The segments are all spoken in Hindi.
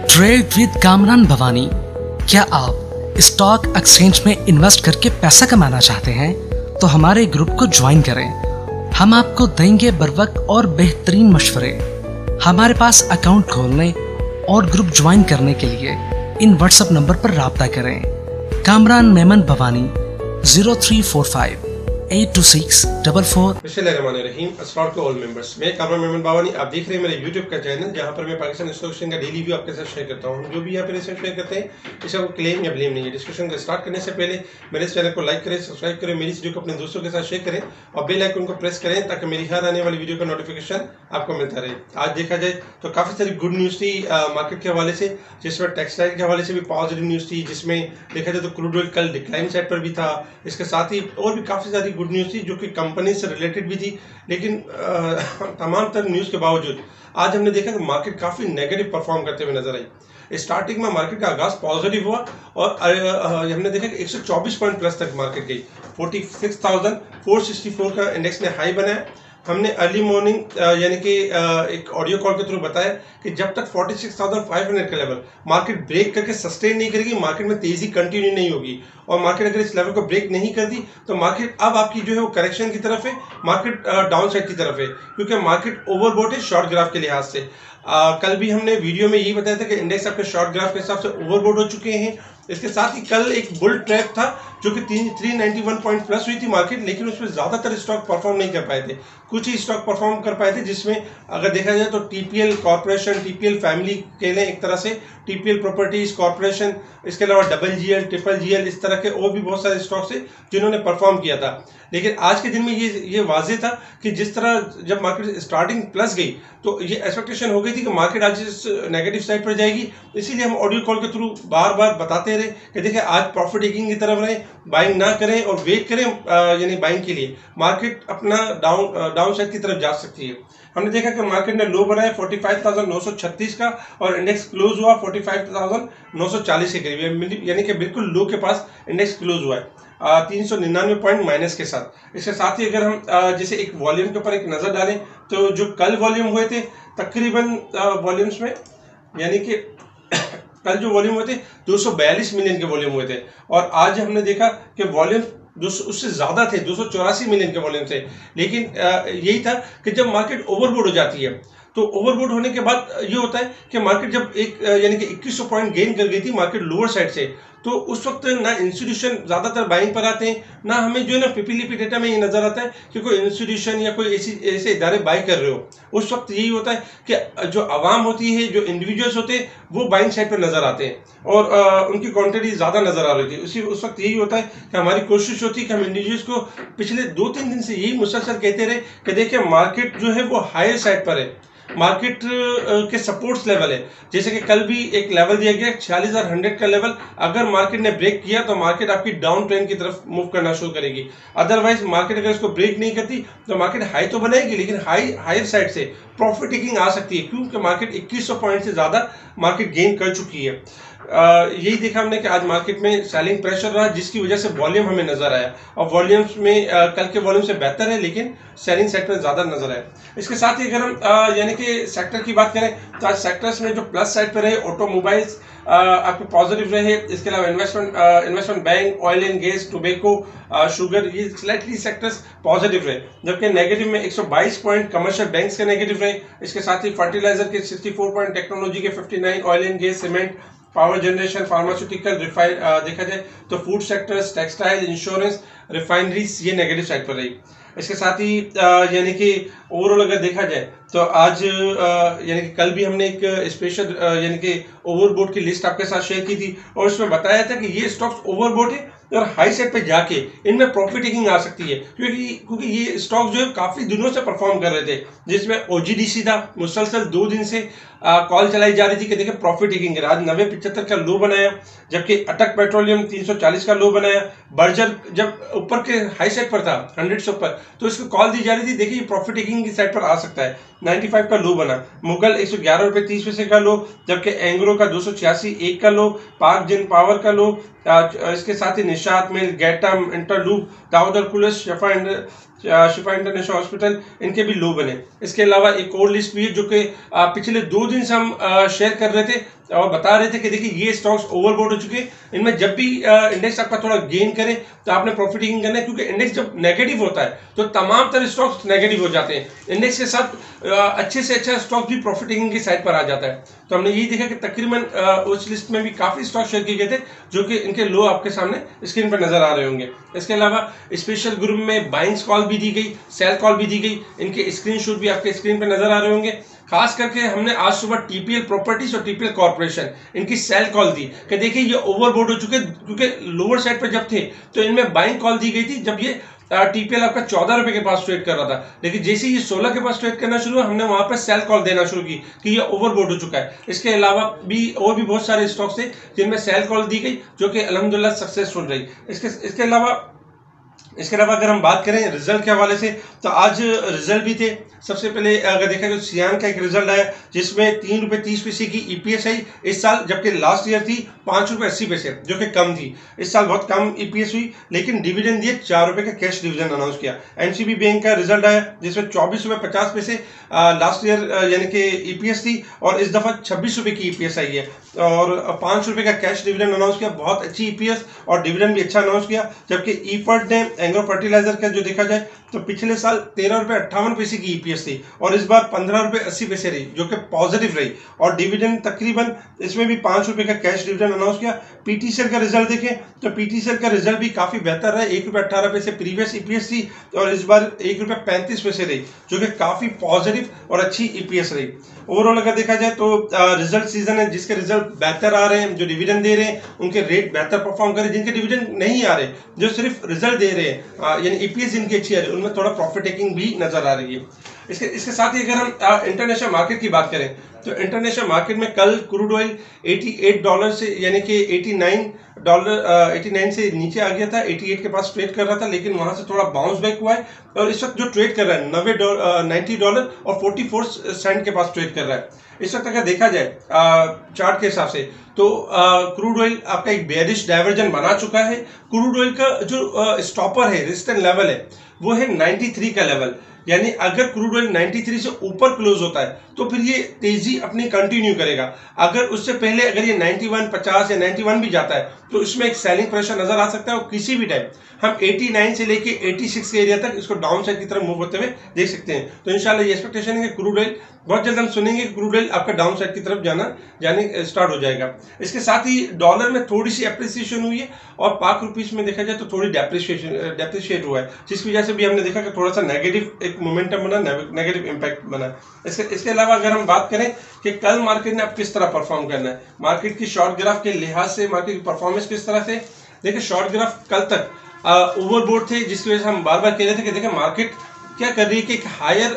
Trade with Kamran Bhavani. क्या आप स्टॉक एक्सचेंज में इन्वेस्ट करके पैसा कमाना चाहते हैं तो हमारे ग्रुप को ज्वाइन करें। हम आपको देंगे बरवक्त और बेहतरीन मशवरे। हमारे पास अकाउंट खोलने और ग्रुप ज्वाइन करने के लिए इन व्हाट्सएप नंबर पर राब्ता करें। कामरान मेमन भवानी 0345 82644। बिस्मिल्लाहिर्रहमानिर्रहीम। अस्सलाम वालेकुम ऑल मेंबर्स। मैं कामरान मेमन भवानी, आप देख रहे हैं मेरे यूट्यूब का चैनल जहां पर मैं पाकिस्तान स्टॉक एक्सचेंज का डेली व्यू आपके साथ शेयर करता हूं। जो भी यहाँ पे रिसर्च शेयर करते हैं इसका कोई क्लेम या ब्लेम नहीं है। डिस्कशन को स्टार्ट करने से पहले मेरे इस चैनल को लाइक करें, सब्सक्राइब करें, मेरी वीडियो को अपने दोस्तों के साथ शेयर करें और बेल आइकन को प्रेस करें ताकि मेरी हर आने वाली वीडियो का नोटिफिकेशन आपको मिलता रहे। आज देखा जाए तो काफ़ी सारी गुड न्यूज़ थी मार्केट के हवाले से, जिसमें टेक्सटाइल के हवाले से भी पॉजिटिव न्यूज़ थी, जिसमें देखा जाए तो क्रूड ऑयल कल डिक्लाइन साइड पर भी था। इसके साथ ही और भी काफ़ी सारी गुड न्यूज़ थी जो कि कंपनी से रिलेटेड भी थी। लेकिन तमाम तर न्यूज़ के बावजूद आज हमने देखा कि मार्केट काफ़ी नेगेटिव परफॉर्म करते हुए नजर आई। स्टार्टिंग में मार्केट का आगाज पॉजिटिव हुआ और हमने देखा कि 124 पॉइंट प्लस तक मार्केट गई। 46,464 का इंडेक्स ने हाई बनाया। हमने अर्ली मॉर्निंग यानी कि एक ऑडियो कॉल के थ्रू बताया कि जब तक 46,500 का लेवल मार्केट ब्रेक करके सस्टेन नहीं करेगी, मार्केट में तेजी कंटिन्यू नहीं होगी। और मार्केट अगर इस लेवल को ब्रेक नहीं कर दी तो मार्केट अब आपकी जो है वो करेक्शन की तरफ है, मार्केट डाउन साइड की तरफ है, क्योंकि मार्केट ओवरबॉट है शॉर्ट ग्राफ के लिहाज से। कल भी हमने वीडियो में यही बताया था कि इंडेक्स आपके शॉर्ट ग्राफ के हिसाब से ओवरबॉट हो चुके हैं। इसके साथ ही कल एक बुल ट्रैप था जो कि 391 पॉइंट प्लस हुई थी मार्केट, लेकिन उसमें ज्यादातर स्टॉक परफॉर्म नहीं कर पाए थे। कुछ ही स्टॉक परफॉर्म कर पाए थे, जिसमें अगर देखा जाए तो टीपीएल कॉर्पोरेशन, टीपीएल फैमिली के लिए एक तरह से, टीपीएल प्रॉपर्टीज कॉर्पोरेशन, इसके अलावा डबल जीएल, ट्रिपल जीएल, इस तरह के और भी बहुत सारे स्टॉक्स थे जिन्होंने परफॉर्म किया था। लेकिन आज के दिन में ये वाजे था कि जिस तरह जब मार्केट स्टार्टिंग प्लस गई तो ये एक्सपेक्टेशन हो गई थी कि मार्केट आज इस नेगेटिव साइड पर जाएगी। इसीलिए हम ऑडियो कॉल के थ्रू बार बार बताते रहे कि देखिए आज प्रॉफिट टेकिंग की तरफ रहें, बाइंग ना करें और वेट करें यानी बाइंग के लिए। मार्केट अपना डाउन साइड की तरफ जा सकती है। हमने देखा कि मार्केट ने लो बनाया 45,936 का और इंडेक्स क्लोज हुआ 45,940 के करीब, यानी कि बिल्कुल लो के पास इंडेक्स क्लोज हुआ है 399 पॉइंट माइनस के साथ। इसके साथ ही अगर हम जैसे एक वॉल्यूम के ऊपर एक नजर डालें तो जो कल वॉल्यूम हुए थे तकरीबन वॉल्यूम्स में, यानी कि कल जो वॉल्यूम हुए थे 242 मिलियन के वॉल्यूम हुए थे और आज हमने देखा कि वॉल्यूम उससे ज्यादा थे, 284 मिलियन के वॉल्यूम थे। लेकिन यही था कि जब मार्केट ओवरबॉट हो जाती है तो ओवरबॉट होने के बाद ये होता है कि मार्केट जब एक यानी कि 2100 पॉइंट गेन कर गई थी मार्केट लोअर साइड से, तो उस वक्त ना इंस्टीट्यूशन ज्यादातर बाइंग पर आते हैं, ना हमें जो है ना पीपीलीपी डेटा में ये नजर आता है कि कोई इंस्टीट्यूशन या कोई ऐसे इदारे बाई कर रहे हो। उस वक्त यही होता है कि जो आवाम होती है, जो इंडिविजुअल्स होते हैं, वो बाइंग साइड पर नजर आते हैं और उनकी क्वांटिटी ज्यादा नजर आ रही थी। उस वक्त यही होता है कि हमारी कोशिश होती है कि हम इंडिविजुअल्स को पिछले 2-3 दिन से यही मुसलसल कहते रहे कि देखिए मार्केट जो है वो हायर साइड पर है, मार्केट के सपोर्ट्स लेवल है। जैसे कि कल भी एक लेवल दिया गया 46,100 का लेवल, अगर मार्केट ने ब्रेक किया तो मार्केट आपकी डाउन ट्रेंड की तरफ मूव करना शुरू करेगी। अदरवाइज मार्केट अगर इसको ब्रेक नहीं करती तो मार्केट हाई तो बनाएगी लेकिन हायर साइड से प्रॉफिट टेकिंग आ सकती है, क्योंकि मार्केट 2100 पॉइंट से ज्यादा मार्केट गेन कर चुकी है। यही देखा हमने कि आज मार्केट में सेलिंग प्रेशर रहा, जिसकी वजह से वॉल्यूम हमें नजर आया और वॉल्यूम्स में कल के वॉल्यूम से बेहतर है लेकिन सेलिंग सेक्टर ज्यादा नजर आया। इसके साथ ही अगर हम यानी कि सेक्टर की बात करें तो आज सेक्टर्स में जो प्लस साइड पे रहे, ऑटोमोबाइल्स आपके पॉजिटिव रहे। इसके अलावा investment bank, oil and gas, tobacco, sugar, ये स्लाइटली सेक्टर्स पॉजिटिव रहे। जबकि नेगेटिव में 122 पॉइंट कमर्शियल बैंक्स के नेगेटिव रहे। इसके साथ ही फर्टिलाइजर के 64 पॉइंट, टेक्नोलॉजी के 59, oil and gas, cement, power generation, pharmaceutical, refine देखा जाए तो food sectors, textile, insurance, refineries ये नेगेटिव साइड पर रही। इसके साथ ही यानी कि ओवरऑल अगर देखा जाए तो आज यानी कि कल भी हमने एक स्पेशल यानी कि ओवरबॉट की लिस्ट आपके साथ शेयर की थी और उसमें बताया था कि ये स्टॉक्स ओवरबॉट है और हाई साइड पे जाके इनमें प्रॉफिट टेकिंग आ सकती है, क्योंकि ये स्टॉक जो है काफी दिनों से परफॉर्म कर रहे थे, जिसमें ओजीडीसी था मुसलसल 2 दिन से कॉल चलाई जा रही थी कि देखिए प्रॉफिट टेकिंग है। आज 9075 का लो बनाया, जबकि अटक पेट्रोलियम 340 का लो बनाया। बर्जर जब ऊपर के हाई साइड पर था 100 से ऊपर, तो इसको कॉल दी जा रही थी देखिए प्रॉफिट टेकिंग की साइड पर आ सकता है। 95 का लो बना। मुगल 111 रुपए 30 पैसे का लो, जबकि एंग्रो का 286 1 का लो, पाक जिन पावर का लो, इसके साथ ही निशात मिल, गैटम, इंटरलूप, दाऊद कुलस, शिफा इंटरनेशनल हॉस्पिटल, इनके भी लो बने। इसके अलावा एक और लिस्ट भी है जो कि पिछले 2 दिन से हम शेयर कर रहे थे और बता रहे थे कि देखिए ये स्टॉक्स ओवरबोट हो चुके हैं, इनमें जब भी इंडेक्स आपका थोड़ा गेन करे तो आपने प्रॉफिट टेकिंग करना है, क्योंकि इंडेक्स जब नेगेटिव होता है तो तमाम तरह स्टॉक्स नेगेटिव हो जाते हैं, इंडेक्स के साथ अच्छे से अच्छा स्टॉक भी प्रॉफिट टेकिंग की साइड पर आ जाता है। तो हमने यही देखा कि तकरीबन उस लिस्ट में भी काफी स्टॉक शेयर किए गए थे जो कि इनके लो आपके सामने स्क्रीन पर नजर आ रहे होंगे। इसके अलावा स्पेशल ग्रुप में बाइंग्स कॉल भी दी गई, सेल कॉल भी दी गई, इनके स्क्रीनशॉट भी आपके स्क्रीन पर नजर आ रहे होंगे। खास करके हमने आज सुबह टीपीएल प्रॉपर्टीज और टीपीएल कॉर्पोरेशन इनकी सेल कॉल दी कि देखिए ये ओवरबोट हो चुके, क्योंकि लोअर साइड पर जब थे तो इनमें बाइंग कॉल दी गई थी जब ये टीपीएल आपका 14 रुपए के पास ट्रेड कर रहा था, लेकिन जैसे ये 16 के पास ट्रेड करना शुरू हुआ हमने वहां पर सेल कॉल देना शुरू की कि ये ओवरबोट हो चुका है। इसके अलावा भी और भी बहुत सारे स्टॉक्स थे जिनमें सेल कॉल दी गई जो कि अल्हम्दुलिल्लाह सक्सेसफुल रही। इसके अलावा अगर हम बात करें रिजल्ट के हवाले से तो आज रिजल्ट भी थे। सबसे पहले अगर देखा तो सियान का एक रिजल्ट आया जिसमें 3 रुपये 30 पैसे की ईपीएस आई इस साल, जबकि लास्ट ईयर थी 5 रुपये 80 पैसे जो कि कम थी। इस साल बहुत कम ईपीएस हुई, लेकिन डिविडेंड दिए 4 रुपये का कैश डिविडेंड अनाउंस किया। एनसीबी बैंक का रिजल्ट आया जिसमें 24 रुपये 50 पैसे लास्ट ईयर यानी कि ईपीएस थी और इस दफा 26 रुपये की ईपीएस आई है और 5 रुपये का कैश डिविडेंड अनाउंस किया। बहुत अच्छी ईपीएस और डिविडेंड भी अच्छा अनाउंस किया। जबकि ईफर्ट ने एग्रो फर्टिलाइजर का जो देखा जाए तो पिछले साल 13 रुपये 58 पैसे की ईपीएस थी और इस बार 15 रुपये 80 पैसे रही जो कि पॉजिटिव रही और डिविडेंड तकरीबन इसमें भी 5 रुपये का कैश डिविडेंड अनाउंस किया। पीटीसीएल का रिजल्ट देखें तो पीटीसीएल का रिजल्ट भी काफी बेहतर रहा, 1 रुपये 18 पैसे प्रीवियस ईपीएस थी और इस बार 1 रुपये 35 पैसे रही जो कि काफी पॉजिटिव और अच्छी ईपीएस रही। ओवरऑल अगर देखा जाए तो रिजल्ट सीजन है, जिसके रिजल्ट बेहतर आ रहे हैं, जो डिविडेंड दे रहे हैं उनके रेट बेहतर परफॉर्म करें, जिनके डिविडेंड नहीं आ रहे, जो सिर्फ रिजल्ट दे रहे हैं यानी ईपीएस इनकी अच्छी आ रही है, उनमें थोड़ा प्रॉफिट टेकिंग भी नजर आ रही है। इसके साथ ही अगर हम इंटरनेशनल मार्केट की बात करें तो इंटरनेशनल मार्केट में कल क्रूड ऑयल $88 से यानी कि $89 से नीचे आ गया था, 88 के पास ट्रेड कर रहा था, लेकिन वहां से थोड़ा बाउंस बैक हुआ है और इस वक्त जो ट्रेड कर रहा है $90 और 44 सेंट के पास ट्रेड कर रहा है। इस वक्त अगर देखा जाए चार्ट के हिसाब से तो क्रूड ऑयल आपका एक बेयरिश डाइवर्जन बना चुका है। क्रूड ऑयल का जो स्टॉपर है, रेजिस्टेंस लेवल है, वो है 93 का लेवल, यानी अगर क्रूड ऑयल 93 से ऊपर क्लोज होता है तो फिर ये तेजी अपनी कंटिन्यू करेगा। अगर उससे पहले अगर ये 91, 50 या 91 भी जाता है तो इसमें एक सेलिंग प्रेशर नजर आ सकता है और किसी भी टाइम हम 89 से लेके 86 के एरिया तक इसको डाउन साइड की तरफ मूव होते हुए देख सकते हैं। तो इंशाल्लाह ये एक्सपेक्टेशन है कि क्रूड ऑयल बहुत जल्द हम सुनेंगे कि क्रूड ऑयल आपका डाउन साइड की तरफ जाने स्टार्ट हो जाएगा। इसके साथ ही डॉलर में थोड़ी सी एप्रिसिएशन हुई है और पाक रुपीस में देखा जाए तो थोड़ी डेप्रिशिएट हुआ है, जिसकी वजह से भी हमने देखा कि थोड़ा सा नेगेटिव एक मोमेंटम बना, नेगेटिव इम्पैक्ट बना। इसके अलावा अगर हम बात करें कि कल मार्केट ने अब किस तरह परफॉर्म करना है, मार्केट की शॉर्ट ग्राफ के लिहाज से मार्केट की परफॉर्मेंस किस तरह से, देखिए शॉर्ट ग्राफ कल तक ओवरबोट थे, जिसकी वजह से हम बार बार कह रहे थे कि देखिए मार्केट क्या कर रही है कि एक हायर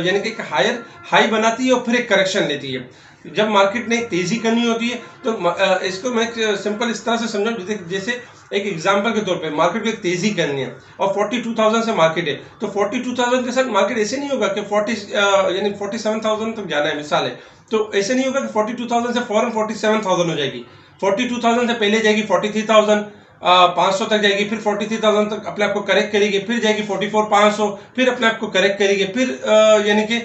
यानी कि एक हायर हाई बनाती है और फिर एक करेक्शन लेती है। जब मार्केट ने तेजी करनी होती है तो इसको मैं सिंपल इस तरह से समझाऊं, जैसे एक एग्जांपल के तौर पे मार्केट को एक तेजी करनी है और 42,000 से मार्केट है तो 42,000 के साथ मार्केट ऐसे नहीं होगा कि 47,000 तक जाना है, मिसाल है, तो ऐसे नहीं होगा कि 42,000 से फौरन 47,000 हो जाएगी। 42,000 से पहले जाएगी 43,500 तक जाएगी, फिर 43,000 तक अपने आप को करेक्ट करेगी, फिर जाएगी 44,500, फिर अपने आप को करेक्ट करेगी, फिर यानी कि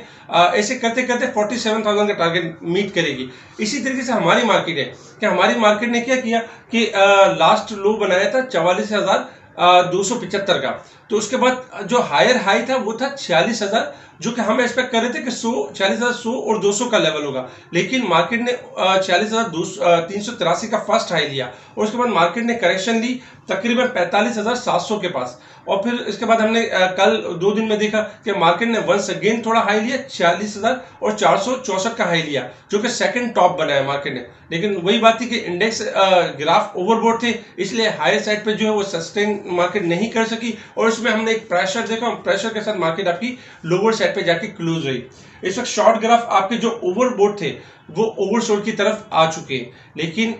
ऐसे करते करते 47,000 का टारगेट मीट करेगी। इसी तरीके से हमारी मार्केट है कि हमारी मार्केट ने क्या किया कि लास्ट लो बनाया था 44,275 का, तो उसके बाद जो हायर हाई था वो था 46,000, जो कि हम एक्सपेक्ट कर रहे थे कि 46,100 और 200 का लेवल होगा, लेकिन मार्केट ने 46,383 का फर्स्ट हाई लिया और उसके बाद मार्केट ने करेक्शन ली तकरीबन 45,700 के पास और फिर इसके बाद हमने कल 2 दिन में देखा कि मार्केट ने वंस अगेन थोड़ा हाई लिया 46,464 का हाई लिया, जो कि सेकंड टॉप बनाया मार्केट ने। लेकिन वही बात थी कि इंडेक्स ग्राफ ओवरबोट थे, इसलिए हायर साइड पे जो है वो सस्टेन मार्केट नहीं कर सकी और इसमें हमने एक प्रेशर देखा, प्रेशर के साथ मार्केट आपकी लोअर साइड पे जाके क्लोज रही। इस वक्त शॉर्ट ग्राफ आपके जो ओवरबोट थे वो ओवरसोल्ड की तरफ आ चुके हैं, लेकिन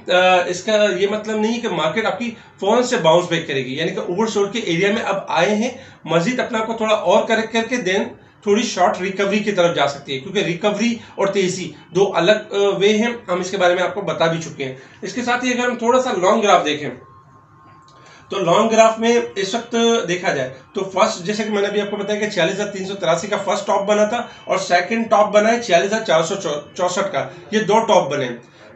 इसका ये मतलब नहीं कि मार्केट आपकी फौरन से बाउंस बैक करेगी, यानी कि ओवरसोल्ड के एरिया में अब आए हैं, मजीद अपने आप को थोड़ा और करेक्ट करके देन थोड़ी शॉर्ट रिकवरी की तरफ जा सकती है, क्योंकि रिकवरी और तेजी दो अलग वे हैं, हम इसके बारे में आपको बता भी चुके हैं। इसके साथ ही अगर हम थोड़ा सा लॉन्ग ग्राफ देखें तो लॉन्ग ग्राफ में इस वक्त देखा जाए तो फर्स्ट, जैसे कि मैंने अभी आपको बताया कि 46,383 का फर्स्ट टॉप बना था और सेकंड टॉप बना है 46,464 का, ये 2 टॉप बने।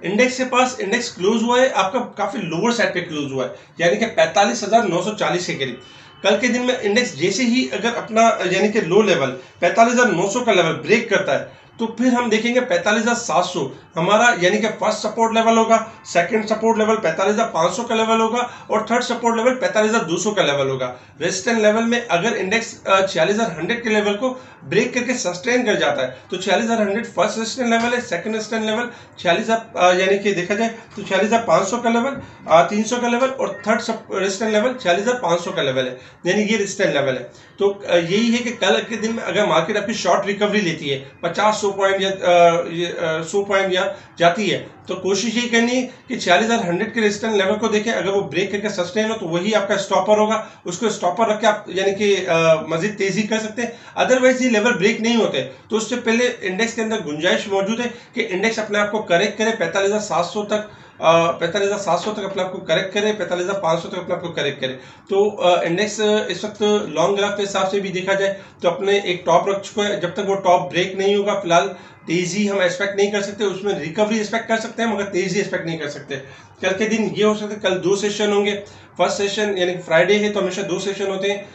इंडेक्स के पास इंडेक्स क्लोज हुआ है आपका काफी लोअर साइड पे क्लोज हुआ है, यानी कि 45,940 के करीब। कल के दिन में इंडेक्स जैसे ही अगर अपना यानी कि लो लेवल 45,900 का लेवल ब्रेक करता है तो फिर हम देखेंगे 45,700 हमारा यानी कि फर्स्ट सपोर्ट लेवल होगा, सेकंड सपोर्ट लेवल 45,500 का लेवल होगा और थर्ड सपोर्ट लेवल 45,200 का लेवल होगा। रेजिस्टेंस लेवल में अगर इंडेक्स 46,100 के लेवल को ब्रेक करके सस्टेन कर जाता है तो 46,100 फर्स्ट रेजिस्टेंस लेवल है, सेकंड रेजिस्टेंस लेवल 46 यानी कि देखा जाए तो 46,500 का लेवल, 300 का लेवल और थर्ड रेजिस्टेंस लेवल 46,500 का लेवल है, यानी ये रेजिस्टेंस लेवल है। तो यही है कि कल के दिन में अगर मार्केट अपनी शॉर्ट रिकवरी लेती है 50-100 पॉइंट या 100 पॉइंट या जाती है तो कोशिश यही करनी है कि 46,100 के रेजिस्टेंस लेवल को देखें, अगर वो ब्रेक करके सस्टेन हो तो वही आपका स्टॉपर होगा, उसको स्टॉपर रख के आप यानी कि मजीद तेजी कर सकते हैं। अदरवाइज ये लेवल ब्रेक नहीं होते तो उससे पहले इंडेक्स के अंदर गुंजाइश मौजूद है कि इंडेक्स अपने आप को करेक्ट करे 45,700 तक, 45,700 तक अपने आप को करेक्ट करे, 45,500 तक अपने आप को करेक्ट करे। तो इंडेक्स इस वक्त लॉन्ग ग्राफ के हिसाब से भी देखा जाए तो अपने एक टॉप रख चुका है, जब तक वो टॉप ब्रेक नहीं होगा फिलहाल तेजी हम एक्सपेक्ट नहीं कर सकते, उसमें रिकवरी एक्सपेक्ट कर सकते हैं मगर तेजी एक्सपेक्ट नहीं कर सकते। कल के दिन ये हो सकता है, कल 2 सेशन होंगे, फर्स्ट सेशन यानी फ्राइडे है तो हमेशा 2 सेशन होते हैं,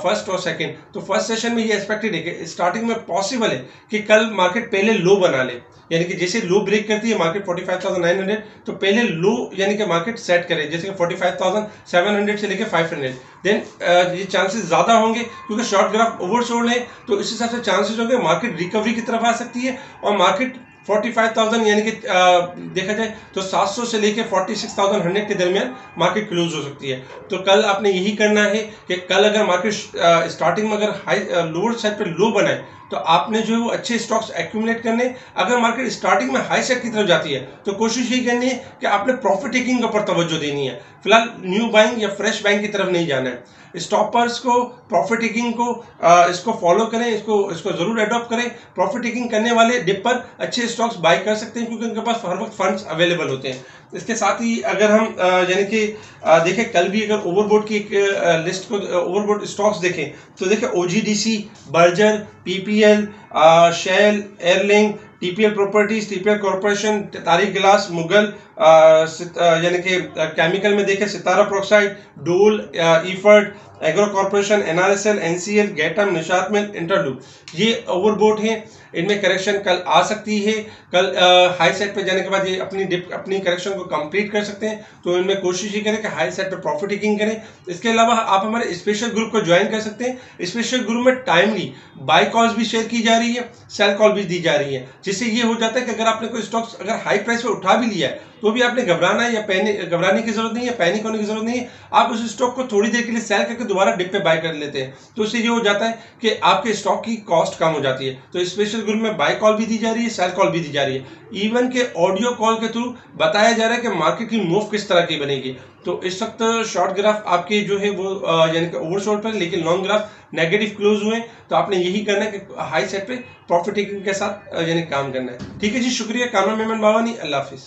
फर्स्ट और सेकंड। तो फर्स्ट सेशन में ये एक्सपेक्टेड है कि स्टार्टिंग में पॉसिबल है कि कल मार्केट पहले लो बना ले, यानी कि जैसे लो ब्रेक करती है मार्केट 45,900 तो पहले लो यानी कि मार्केट सेट करे जैसे कि 45,700 से लेके 500, देन ये चांसेस ज्यादा होंगे क्योंकि शॉर्ट ग्राफ ओवरसोल्ड है तो इस हिसाब से चांसेस होंगे मार्केट रिकवरी की तरफ आ सकती है और मार्केट 45,000 यानी कि देखा जाए तो 700 से लेके 46,100 के दरमियान मार्केट क्लोज हो सकती है। तो कल आपने यही करना है कि कल अगर मार्केट स्टार्टिंग में अगर हाई लोअर साइड पे लो बनाए तो आपने जो है वो अच्छे स्टॉक्स एक्यूमुलेट करने। अगर मार्केट स्टार्टिंग में हाई साइड की तरफ जाती है तो कोशिश यही करनी है कि आपने प्रॉफिट टेकिंग के ऊपर तवज्जो देनी है, फिलहाल न्यू बाइंग या फ्रेश बाइंग की तरफ नहीं जाना है। स्टॉपर्स को प्रॉफिट टेकिंग को इसको फॉलो करें, इसको जरूर अडॉप्ट करें। प्रॉफिट टेकिंग करने वाले डिप पर अच्छे स्टॉक्स बाय कर सकते हैं क्योंकि उनके पास हर वक्त फंड्स अवेलेबल होते हैं। इसके साथ ही अगर हम यानी कि देखें कल भी अगर ओवरबोट की एक लिस्ट को ओवरबोट स्टॉक्स देखें तो देखें OGDC, Berger, PPL, Shell, Airlink, TPL properties, TPL corporation, Tariq glass, Mughal यानी कि केमिकल में देखें सितारा प्रोक्साइड, डोल, ईफर्ट, एग्रो कॉर्पोरेशन, NRSL, NCL, गेटम, निशात मिल, इंटरलूप, ये ओवरबोट हैं। इनमें करेक्शन कल आ सकती है, कल हाई साइड पे जाने के बाद ये अपनी करेक्शन को कंप्लीट कर सकते हैं। तो इनमें कोशिश ही करें कि हाई साइड पे प्रॉफिट टेकिंग करें। इसके अलावा आप हमारे स्पेशल ग्रुप को ज्वाइन कर सकते हैं। स्पेशल ग्रुप में टाइमली बाय कॉल्स भी शेयर की जा रही है, सेल कॉल भी दी जा रही है, जिससे ये हो जाता है कि अगर आपने कोई स्टॉक्स अगर हाई प्राइस पे उठा भी लिया है तो भी आपने घबराना है या घबराने की जरूरत नहीं है, पैनिक होने की जरूरत नहीं है। आप उस स्टॉक को थोड़ी देर के लिए सेल करके दोबारा डिप पे बाय कर लेते हैं तो इससे ये हो जाता है कि आपके स्टॉक की कॉस्ट कम हो जाती है। तो स्पेशल ग्रुप में बाय कॉल भी दी जा रही है, सेल कॉल भी दी जा रही है, इवन के ऑडियो कॉल के थ्रू बताया जा रहा है कि मार्केट की मूव किस तरह की बनेगी। तो इस वक्त शॉर्ट ग्राफ आपके जो है वो यानी कि ओवरसोल्ड पर, लेकिन लॉन्ग ग्राफ नेगेटिव क्लोज हुए। तो आपने यही करना है कि हाई साइड पे प्रॉफिट टेकिंग के साथ यानी काम करना है। ठीक है जी, शुक्रिया। कामरान मेमन बावानी, अल्लाह हाफिज।